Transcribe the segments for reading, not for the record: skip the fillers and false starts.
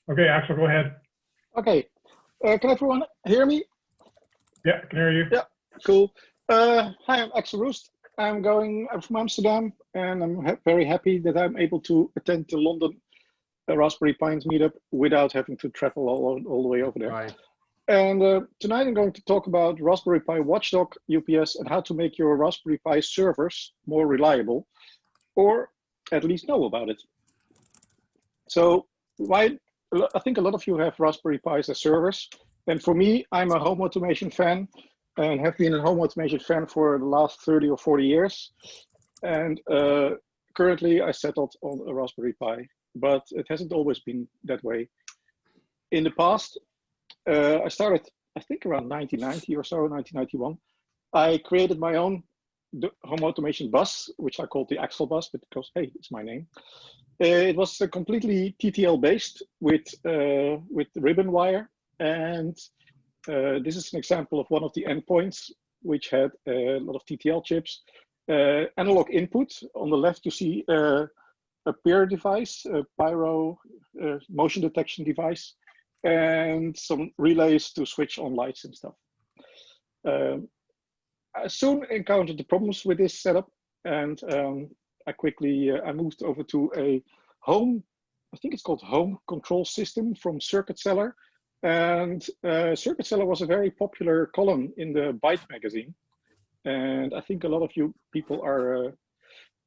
Okay, Axel, go ahead. Okay, can everyone hear me? Yeah, can hear you. Yeah, cool. Hi, I'm Axel Roost. I'm from Amsterdam, and I'm very happy that I'm able to attend the London Raspberry Pines meetup without having to travel all the way over there. Right. And tonight I'm going to talk about Raspberry Pi Watchdog UPS and how to make your Raspberry Pi servers more reliable, or at least know about it. So I think a lot of you have Raspberry Pis as servers. And for me, I'm a home automation fan and have been a home automation fan for the last 30 or 40 years. And currently I settled on a Raspberry Pi, but it hasn't always been that way. In the past, I started, I think around 1990 or so, 1991. I created my own home automation bus, which I called the Axel bus, because, hey, it's my name. It was completely TTL based with ribbon wire. And this is an example of one of the endpoints, which had a lot of TTL chips. Analog input. On the left, you see a peer device, a pyro motion detection device, and some relays to switch on lights and stuff. I soon encountered the problems with this setup, and I moved over to a home, I think it's called home control system from Circuit Seller. And Circuit Seller was a very popular column in the Byte magazine. And I think a lot of you people are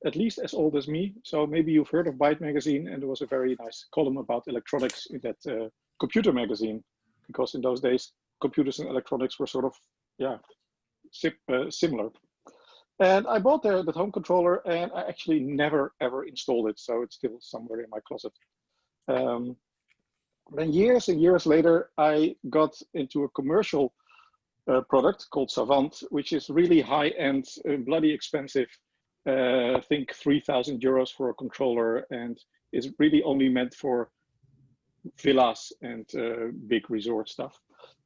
at least as old as me. So maybe you've heard of Byte magazine, and there was a very nice column about electronics in that computer magazine, because in those days, computers and electronics were sort of, yeah, similar. And I bought that home controller, and I actually never ever installed it, so it's still somewhere in my closet. Then years and years later, I got into a commercial product called Savant, which is really high-end, bloody expensive. I think 3,000 euros for a controller, and is really only meant for villas and big resort stuff.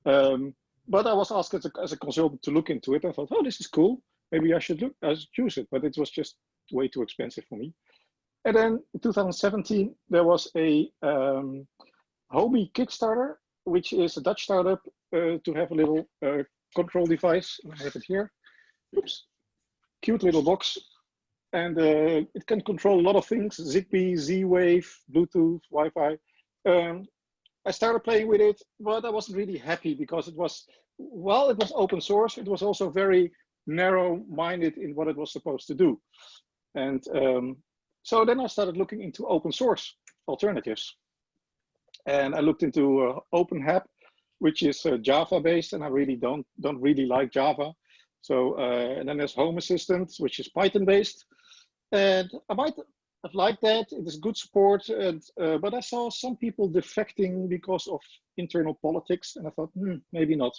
But I was asked as a consultant to look into it. I thought, oh, this is cool. Maybe I should choose it, but it was just way too expensive for me. And then in 2017, there was a Homey Kickstarter, which is a Dutch startup to have a little control device. I have it here. Oops, cute little box. And it can control a lot of things: Zigbee, Z-Wave, Bluetooth, Wi-Fi. I started playing with it, but I wasn't really happy because it was open source. It was also very narrow-minded in what it was supposed to do. And so then I started looking into open source alternatives. And I looked into OpenHAB, which is Java-based, and I really don't really like Java. So and then there's Home Assistant, which is Python-based. And I might have liked that. It is good support, and, but I saw some people defecting because of internal politics, and I thought, maybe not.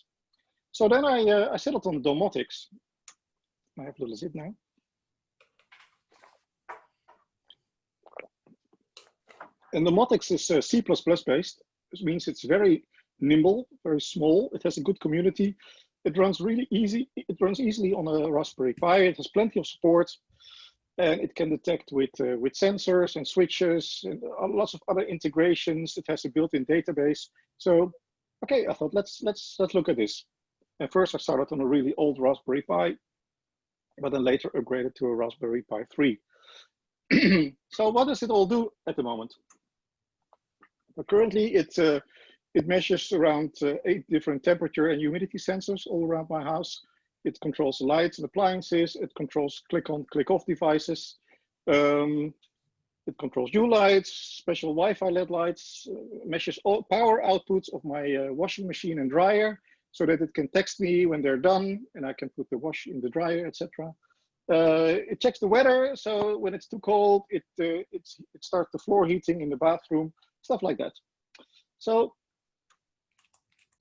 So then I settled on Domotics. I have a little zip now. And Domotics is C++ based, which means it's very nimble, very small. It has a good community. It runs really easy. It runs easily on a Raspberry Pi. It has plenty of support, and it can detect with sensors and switches and lots of other integrations. It has a built-in database. So, okay, I thought let's look at this. And first, I started on a really old Raspberry Pi, but then later upgraded to a Raspberry Pi 3. So, what does it all do at the moment? But currently, it measures around 8 different temperature and humidity sensors all around my house. It controls the lights and appliances. It controls click-on, click-off devices. It controls U-lights, special Wi-Fi LED lights, measures all power outputs of my washing machine and dryer so that it can text me when they're done, and I can put the wash in the dryer, etc. It checks the weather, so when it's too cold, it starts the floor heating in the bathroom, stuff like that. So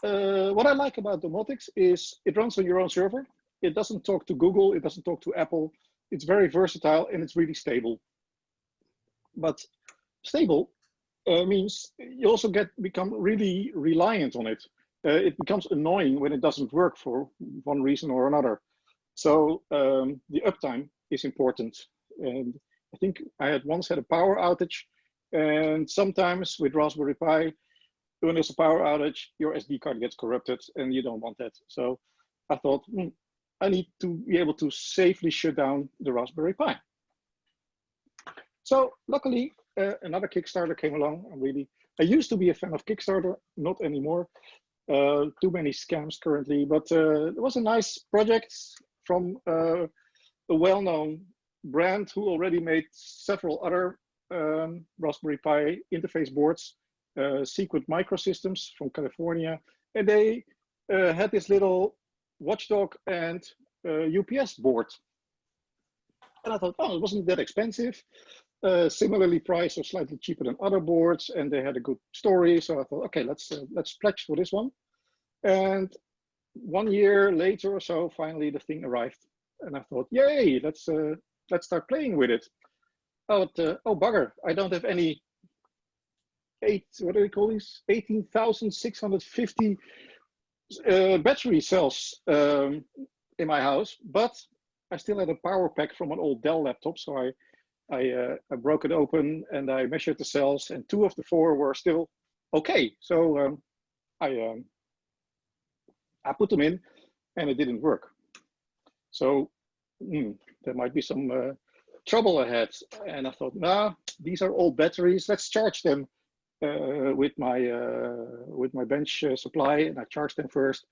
what I like about Domotics is it runs on your own server. It doesn't talk to Google. It doesn't talk to Apple. It's very versatile, and it's really stable. But stable means you also become really reliant on it. It becomes annoying when it doesn't work for one reason or another. So the uptime is important. And I think I once had a power outage, and sometimes with Raspberry Pi, when there's a power outage, your SD card gets corrupted and you don't want that. So I thought, I need to be able to safely shut down the Raspberry Pi. So luckily, another Kickstarter came along. I used to be a fan of Kickstarter, not anymore. Too many scams currently, but it was a nice project from a well-known brand who already made several other Raspberry Pi interface boards, Secret Microsystems from California, and they had this little Watchdog and UPS board. And I thought, oh, it wasn't that expensive. Similarly priced or slightly cheaper than other boards, and they had a good story. So I thought, okay, let's pledge for this one. And 1 year later or so, finally the thing arrived, and I thought, yay, let's start playing with it. Oh, bugger! I don't have any what do we call these? 18,650 battery cells in my house, but I still had a power pack from an old Dell laptop, so I broke it open and I measured the cells, and 2 of the 4 were still okay. So I put them in, and it didn't work. So there might be some trouble ahead. And I thought, nah, these are old batteries. Let's charge them with my bench supply. And I charged them first,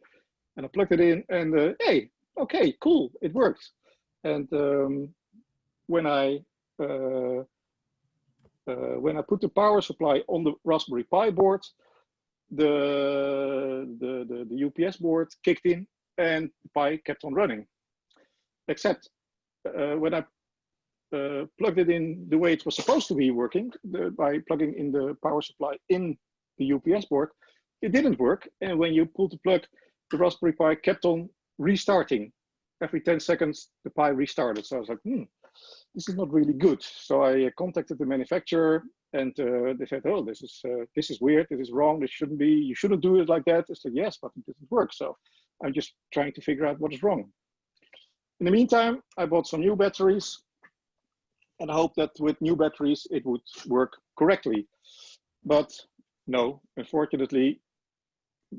and I plugged it in, and hey, okay, cool, it worked. And when I put the power supply on the Raspberry Pi board, the UPS board kicked in, and the Pi kept on running. Except when I plugged it in the way it was supposed to be working, by plugging in the power supply in the UPS board, it didn't work. And when you pulled the plug, the Raspberry Pi kept on restarting. Every 10 seconds, the Pi restarted. So I was like, this is not really good. So I contacted the manufacturer, and they said, oh, this is weird. This is wrong. This shouldn't be. You shouldn't do it like that. I said, yes, but it doesn't work. So I'm just trying to figure out what is wrong. In the meantime, I bought some new batteries, and I hoped that with new batteries it would work correctly. But no, unfortunately,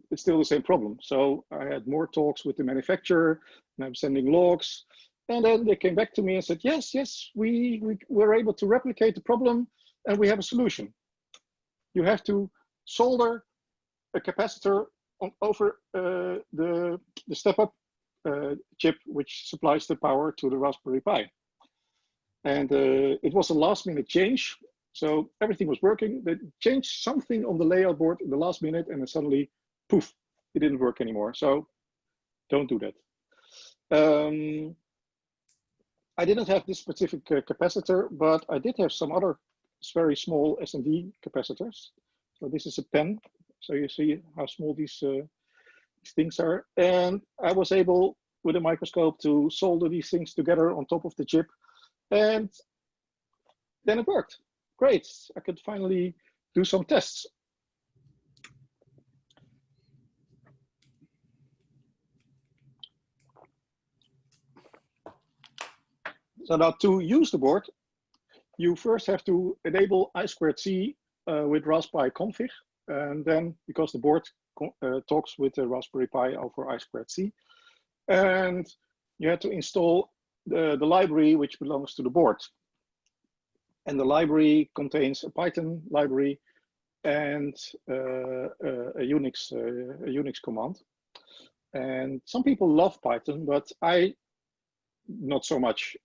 it's still the same problem. So I had more talks with the manufacturer, and I'm sending logs. And then they came back to me and said, yes, we were able to replicate the problem, and we have a solution. You have to solder a capacitor over the step-up chip, which supplies the power to the Raspberry Pi. And it was a last-minute change. So everything was working. They changed something on the layout board in the last minute, and then suddenly, poof, it didn't work anymore. So don't do that. I didn't have this specific capacitor, but I did have some other very small SMD capacitors. So this is a pen. So you see how small these things are. And I was able, with a microscope, to solder these things together on top of the chip. And then it worked. Great. I could finally do some tests. So now to use the board, you first have to enable I2C with Raspberry config. And then, because the board talks with the Raspberry Pi over I2C, and you have to install the library which belongs to the board. And the library contains a Python library and a Unix command. And some people love Python, but I not so much.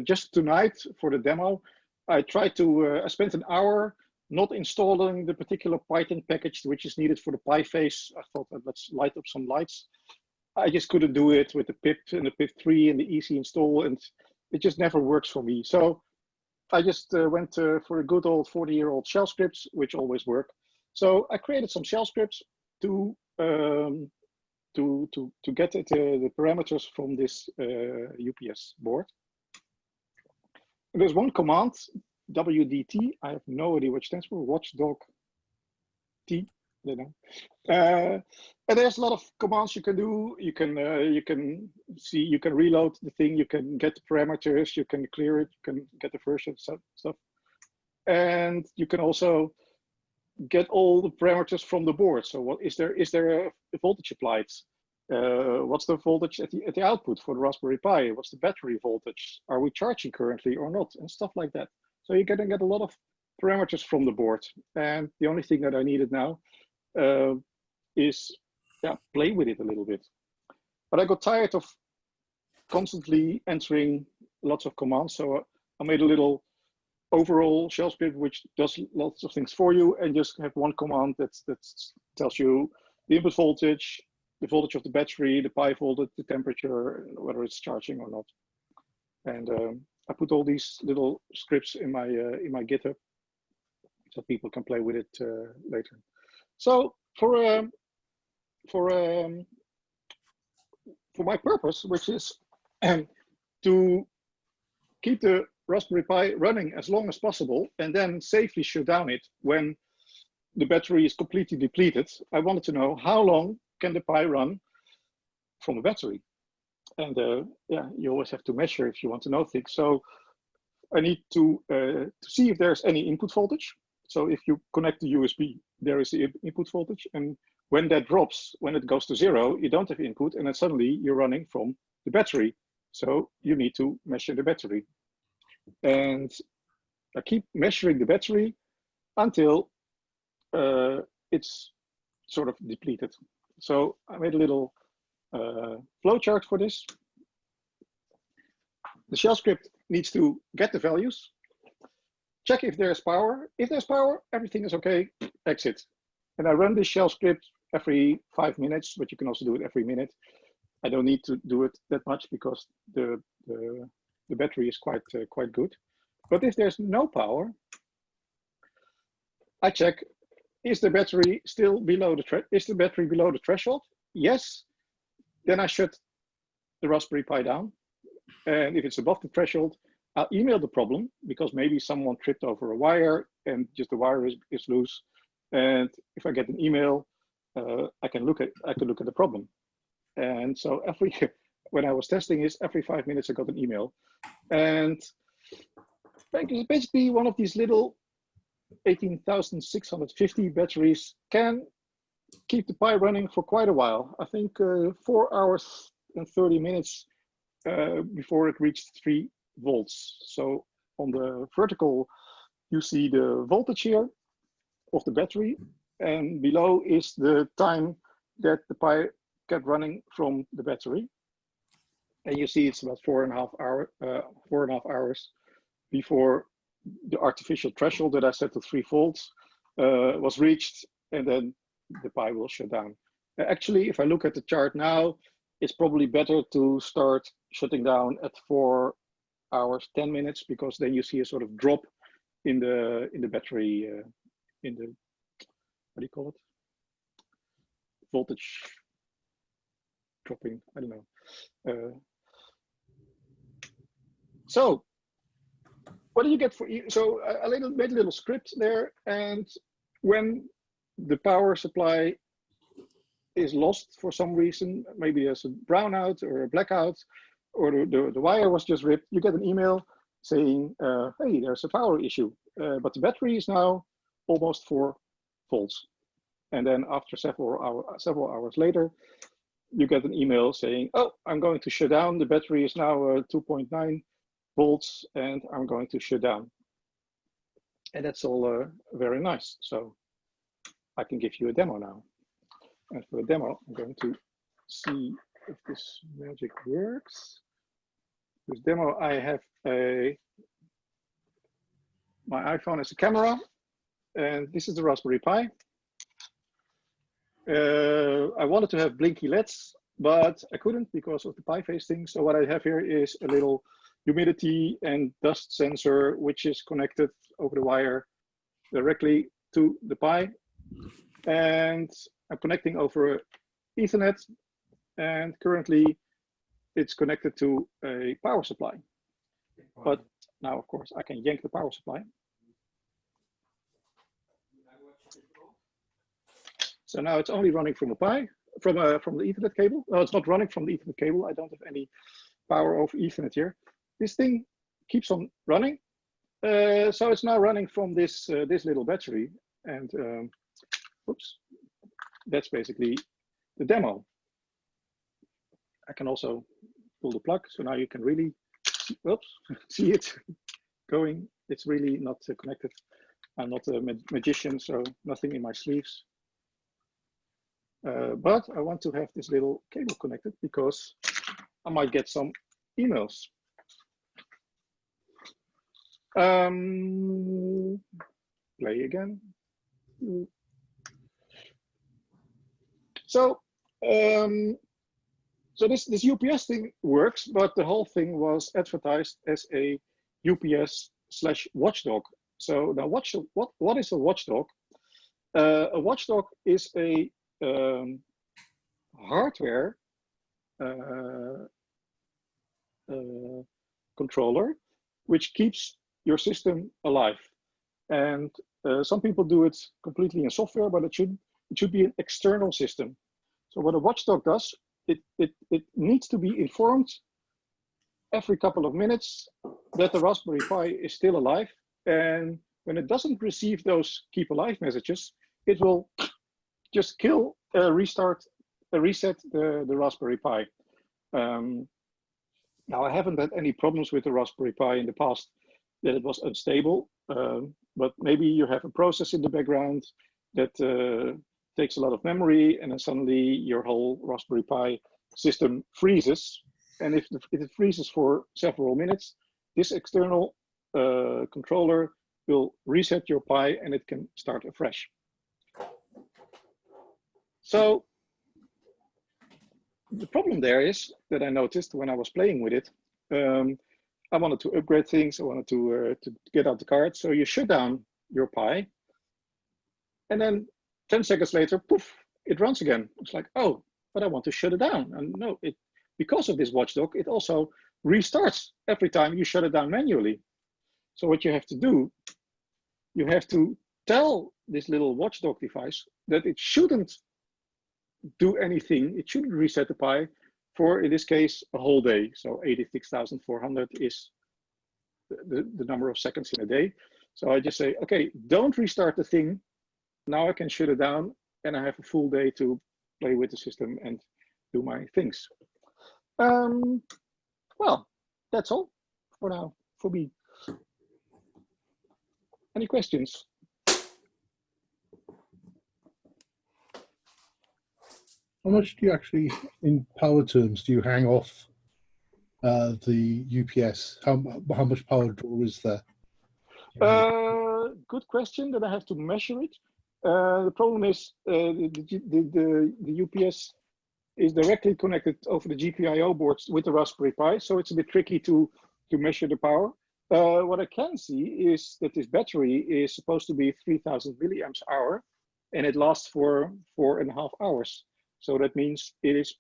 Just tonight for the demo, I tried to, I spent an hour not installing the particular Python package which is needed for the Pi face. I thought, let's light up some lights. I just couldn't do it with the pip and the pip3 and the easy install, and it just never works for me. So I just went for a good old 40-year-old shell scripts, which always work. So I created some shell scripts to get the parameters from this UPS board. And there's one command, WDT. I have no idea what it stands for. Watchdog T. I don't know. And there's a lot of commands you can do. You can see, you can reload the thing, you can get the parameters, you can clear it, you can get the version stuff, and you can also get all the parameters from the board. So what is there a voltage applied? What's the voltage at the output for the Raspberry Pi? What's the battery voltage? Are we charging currently or not? And stuff like that. So you're going to get a lot of parameters from the board. And the only thing that I needed now is play with it a little bit. But I got tired of constantly entering lots of commands. So I made a little overall shell script which does lots of things for you, and just have one command that tells you the input voltage, the voltage of the battery, the Pi voltage, the temperature, whether it's charging or not. And I put all these little scripts in my GitHub so people can play with it later. So for my purpose, which is to keep the Raspberry Pi running as long as possible and then safely shut down it when the battery is completely depleted, I wanted to know how long can the Pi run from a battery. And you always have to measure if you want to know things. So I need to see if there's any input voltage. So if you connect the USB, there is the input voltage. And when that drops, when it goes to 0, you don't have input, and then suddenly you're running from the battery. So you need to measure the battery. And I keep measuring the battery until it's sort of depleted. So I made a little flowchart for this. The shell script needs to get the values, check if there's power. If there's power, everything is okay, exit. And I run this shell script every 5 minutes, but you can also do it every minute. I don't need to do it that much because the battery is quite good. But if there's no power, I check, is the battery still below the threshold? Yes. Then I shut the Raspberry Pi down. And if it's above the threshold, I'll email the problem because maybe someone tripped over a wire and just the wire is loose. And if I get an email, I can look at the problem. And so when I was testing this, every 5 minutes I got an email. And basically one of these little 18,650 batteries can keep the Pi running for quite a while. I think 4 hours and 30 minutes before it reached 3 volts. So on the vertical, you see the voltage here of the battery, and below is the time that the Pi kept running from the battery. And you see it's about 4.5 hours before the artificial threshold that I set to 3 volts was reached, and then the Pi will shut down. Actually, if I look at the chart now, it's probably better to start shutting down at 4 hours, 10 minutes, because then you see a sort of drop in the battery, in the, what do you call it? Voltage dropping, I don't know. So what do you get for, so I made a little script there, and when the power supply is lost for some reason, maybe there's a brownout or a blackout, or the wire was just ripped, you get an email saying, hey, there's a power issue, but the battery is now almost 4 volts. And then after several hours later, you get an email saying, oh, I'm going to shut down. The battery is now 2.9 volts, and I'm going to shut down. And that's all very nice. So I can give you a demo now. And for the demo, I'm going to see if this magic works. This demo, I have my iPhone as a camera, and this is the Raspberry Pi. I wanted to have blinky LEDs, but I couldn't because of the Pi face thing. So what I have here is a little humidity and dust sensor, which is connected over the wire directly to the Pi. And I'm connecting over Ethernet, and currently it's connected to a power supply. But now, of course, I can yank the power supply. So now it's only running from a Pi, from the Ethernet cable. No, it's not running from the Ethernet cable. I don't have any power over Ethernet here. This thing keeps on running. So it's now running from this little battery. And oops, that's basically the demo. I can also pull the plug, so now you can really, oops, see it going. It's really not connected. I'm not a magician, so nothing in my sleeves. But I want to have this little cable connected because I might get some emails. Play again. So, this UPS thing works, but the whole thing was advertised as a UPS/Watchdog. So now, what is a watchdog? A watchdog is a hardware controller which keeps your system alive. And some people do it completely in software, but it should be an external system. So what a watchdog does, it needs to be informed every couple of minutes that the Raspberry Pi is still alive. And when it doesn't receive those keep alive messages, it will just kill, reset the Raspberry Pi. Now, I haven't had any problems with the Raspberry Pi in the past that it was unstable, but maybe you have a process in the background that takes a lot of memory, and then suddenly your whole Raspberry Pi system freezes. And if it freezes for several minutes, this external controller will reset your Pi and it can start afresh. So the problem there is that I noticed when I was playing with it, I wanted to upgrade things. I wanted to get out the card. So you shut down your Pi, and then 10 seconds later, poof, it runs again. It's like, oh, but I want to shut it down. And no, because of this watchdog, it also restarts every time you shut it down manually. So what you have to do, you have to tell this little watchdog device that it shouldn't do anything. It shouldn't reset the Pi for, in this case, a whole day. So 86,400 is the number of seconds in a day. So I just say, okay, don't restart the thing. Now I can shut it down and I have a full day to play with the system and do my things. Well, that's all for now, for me. Any questions? How much do you actually, in power terms, do you hang off the UPS? How much power draw is there? Good question that I have to measure it. The problem is the UPS is directly connected over the GPIO boards with the Raspberry Pi, so it's a bit tricky to measure the power. What I can see is that this battery is supposed to be 3,000 milliamps hour, and it lasts for 4.5 hours. So that means it is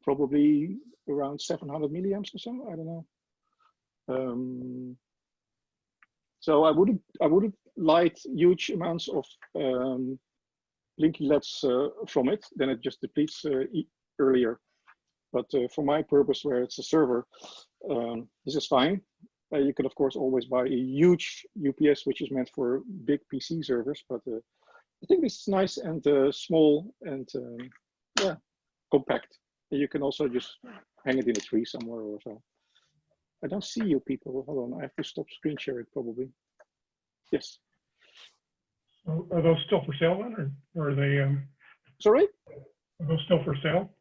probably around 700 milliamps or so. I don't know. So I wouldn't light huge amounts of blinky LEDs from it. Then it just depletes earlier. But for my purpose, where it's a server, this is fine. You could of course always buy a huge UPS, which is meant for big PC servers. But I think this is nice and small and yeah, compact. And you can also just hang it in a tree somewhere or so. I don't see you people. Hold on, I have to stop screen sharing probably. Yes. Are those still for sale then, or are they? Sorry? Are those still for sale?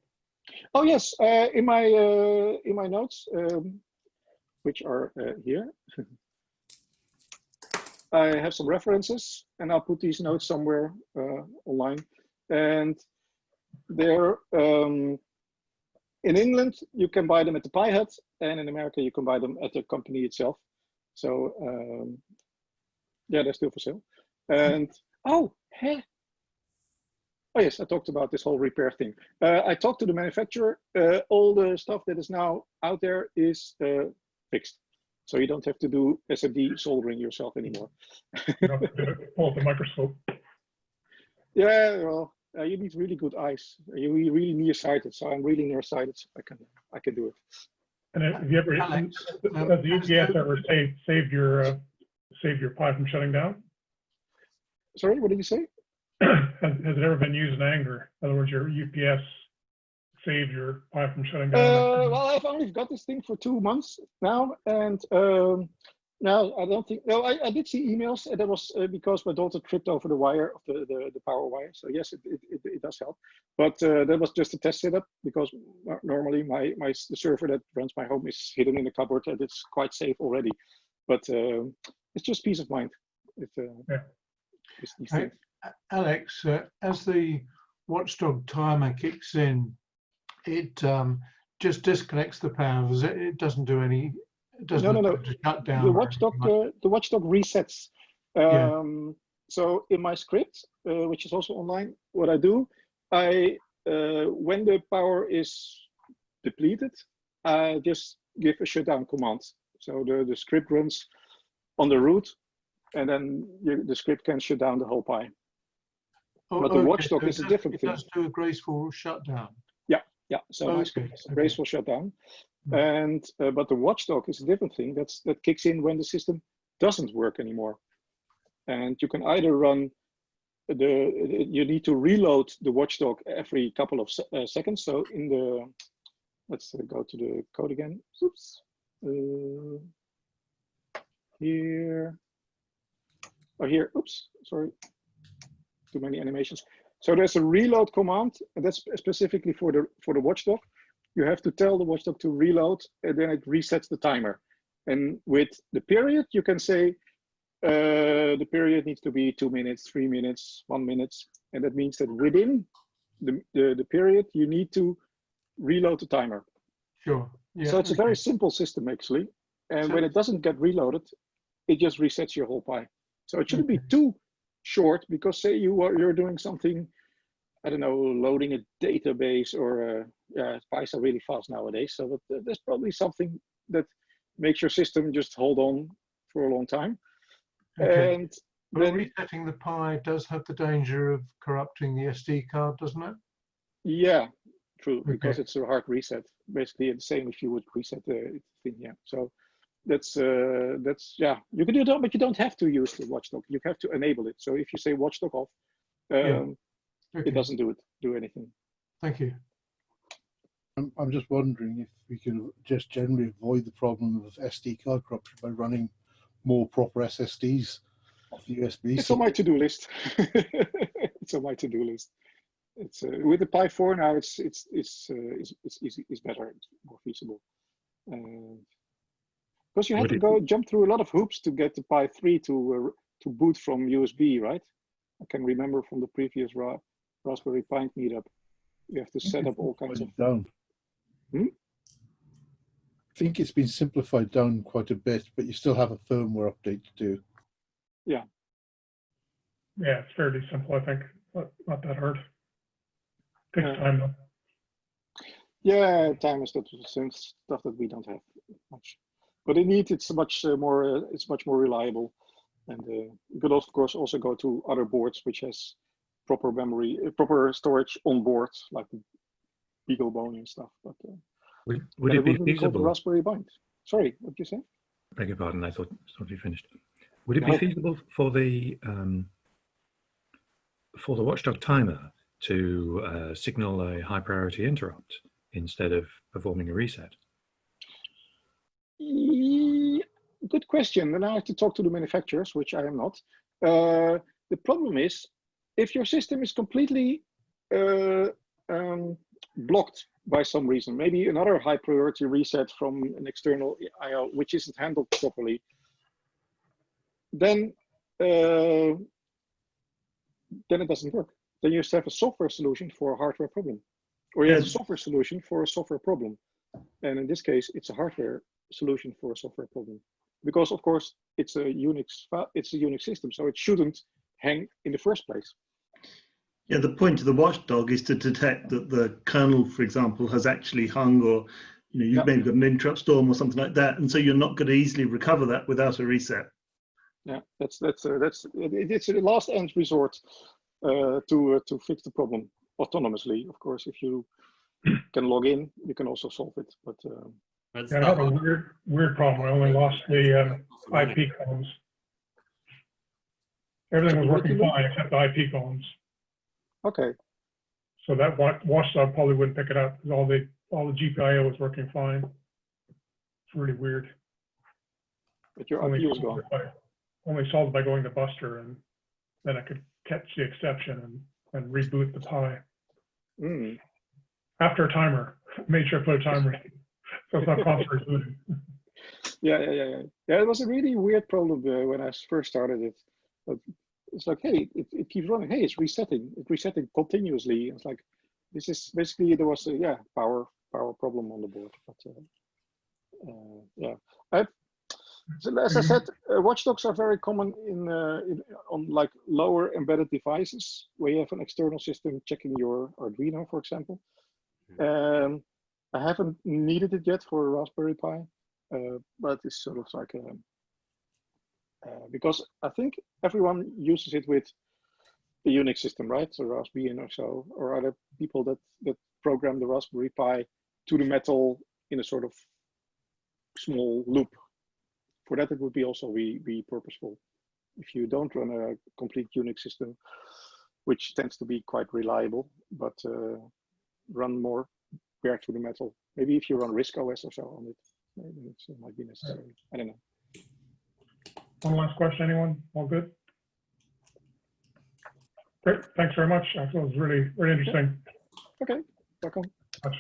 Oh yes, in my notes, which are here. I have some references, and I'll put these notes somewhere online. And they're in England, you can buy them at the Pi Hut, and in America, you can buy them at the company itself. So yeah, they're still for sale. And oh, hey. Oh yes, I talked about this whole repair thing. I talked to the manufacturer. All the stuff that is now out there is fixed. So you don't have to do SMD soldering yourself anymore. You don't have to pull up the microscope. Yeah, well, you need really good eyes. You're really nearsighted, so I'm really nearsighted. So I can do it. And have you ever, has the UPS ever saved your Pi from shutting down? Sorry, what did you say? Has it ever been used in anger? In other words, your UPS saved your Pi from shutting down? Well, I've only got this thing for 2 months now, and no, I don't think. No, I did see emails, and that was because my daughter tripped over the wire of the power wire. So yes, it does help, but that was just a test setup because normally the server that runs my home is hidden in the cupboard, and it's quite safe already. But it's just peace of mind. Yeah. These things. Alex, as the Watchdog timer kicks in, it just disconnects the power. It doesn't do any. It doesn't No. shut down. The Watchdog resets. Yeah. So in my script, which is also online, what I do, when the power is depleted, I just give a shutdown command. So the script runs on the root, and then the script can shut down the whole Pi. But the Watchdog is a different thing. It does do a graceful shutdown. Yeah. So my script is a graceful shutdown. And but the Watchdog is a different thing. That kicks in when the system doesn't work anymore. And you can either run you need to reload the Watchdog every couple of seconds. So let's go to the code again. Oops. Here. Here. Oops. Sorry. Too many animations. So there's a reload command, and that's specifically for the Watchdog. You have to tell the Watchdog to reload, and then it resets the timer. And with the period, you can say the period needs to be 2 minutes, 3 minutes, 1 minute, and that means that within the period, you need to reload the timer. Sure. Yeah, so it's a very simple system actually, and when it doesn't get reloaded, it just resets your whole Pi. So it shouldn't be too short, because say you're doing something, I don't know, loading a database, or Pis are really fast nowadays. So there's probably something that makes your system just hold on for a long time. Okay. And then resetting the Pi does have the danger of corrupting the SD card, doesn't it? Yeah, true, because it's a hard reset. Basically, it's the same if you would reset the thing. Yeah, so that's yeah. You can do that, but you don't have to use the Watchdog. You have to enable it. So if you say Watchdog off, it doesn't do anything. Thank you. I'm just wondering if we can just generally avoid the problem of SD card corruption by running more proper SSDs off the USB. It's on my to-do list. It's on my to-do list. It's with the Pi 4 now. It's better. It's more feasible. Because you have to jump through a lot of hoops to get the Pi 3 to boot from USB, right? I can remember from the previous Raspberry Pi meetup. You have to set up all kinds of. Down. I think it's been simplified down quite a bit, but you still have a firmware update to do. Yeah. Yeah, it's fairly simple, I think. Not that hard. Takes time though. Yeah, time is stuff that we don't have much. But it's much more reliable. And you could of course also go to other boards which has proper memory, proper storage on board, like the BeagleBone and stuff. But would it be feasible? Raspberry Pi. Sorry, what did you say? Beg your pardon. I thought you finished. Would it be feasible for the Watchdog timer to signal a high priority interrupt instead of performing a reset? Good question. And I have to talk to the manufacturers, which I am not. The problem is, if your system is completely blocked by some reason, maybe another high priority reset from an external IO, which isn't handled properly, then it doesn't work. Then you have a software solution for a hardware problem, or you have a software solution for a software problem. And in this case, it's a hardware solution for a software problem, because of course it's a Unix system, so it shouldn't hang in the first place. Yeah, the point of the Watchdog is to detect that the kernel, for example, has actually hung, or you've maybe got an interrupt storm or something like that, and so you're not going to easily recover that without a reset. Yeah, it's a last end resort to fix the problem autonomously. Of course, if you can log in, you can also solve it. But I have a weird problem. I only lost the IP codes. Everything was What working you mean? fine except the IP phones. Okay. So that Watchdog probably wouldn't pick it up because all the GPIO was working fine. It's really weird. But your IP was gone. Only solved by going to Buster, and then I could catch the exception and reboot the Pi. Mm. After a timer, made sure I put a timer in, so it's not constantly rebooting. Yeah. It was a really weird problem when I first started it. But it's like, hey, it keeps running. Hey, it's resetting. It's resetting continuously. It's like, this is basically, there was a power problem on the board. But yeah, so as I said, watchdogs are very common on like lower embedded devices where you have an external system checking your Arduino, for example. I haven't needed it yet for a Raspberry Pi, but it's sort of like because I think everyone uses it with the Unix system, right? So Raspbian or so, or other people that program the Raspberry Pi to the metal in a sort of small loop. For that, it would be also be purposeful. If you don't run a complete Unix system, which tends to be quite reliable, but run more bare to the metal. Maybe if you run RISC OS or so on it, maybe it might be necessary. I don't know. One last question, anyone? All good? Great, thanks very much. That was really, really interesting. Okay, welcome. Much.